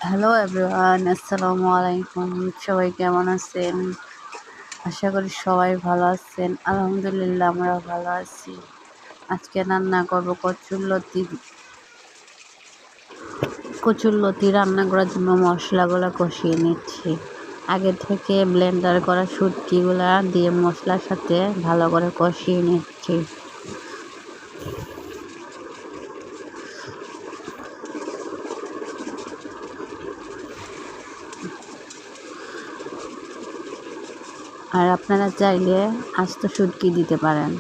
Hello everyone, আসসালামু আলাইকুম। সবাই কেমন আছেন? আশা করি সবাই ভালো আছেন। আলহামদুলিল্লাহ আমরা ভালো আছি। আজকে রান্না করব কচুরলতি রান্না করার জন্য মশলাগুলো কষিয়ে নিচ্ছি। আগে থেকে ব্লেন্ডার করা শুটকিগুলা দিয়ে মশলার সাথে ভালো করে কষিয়ে নিচ্ছি। আর আপনারা চাইলে আস্ত শুটকি দিতে পারেন।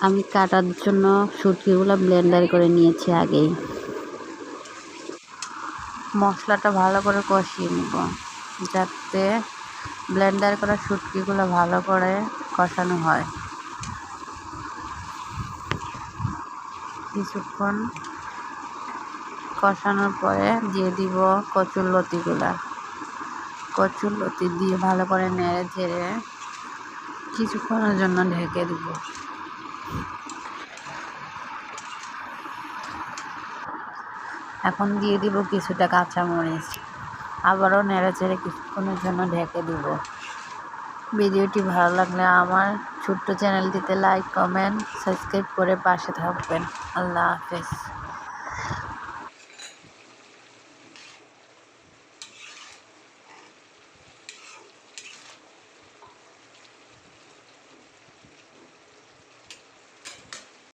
আমি কাটার জন্য শুটকিগুলো ব্লেন্ডার করে নিয়েছি আগেই। মশলাটা ভালো করে কষিয়ে নিব, যাতে ব্লেন্ডার করা শুটকিগুলো ভালো করে কষানো হয়। কিছুক্ষণ কষানোর পরে দিয়ে দিব কচুরলতি দিয়ে ভালো করে নেড়ে ঝেড়ে কিছুক্ষণের জন্য ঢেকে দিব। এখন দিয়ে দিব কিছুটা কাঁচামরিচ, আবারও নেড়ে ঝেড়ে কিছুক্ষণের জন্য ঢেকে দিব। ভিডিওটি ভালো লাগলে আমার ছোট্ট চ্যানেলটিতে লাইক, কমেন্ট, সাবস্ক্রাইব করে পাশে থাকবেন। আল্লাহ হাফেজ।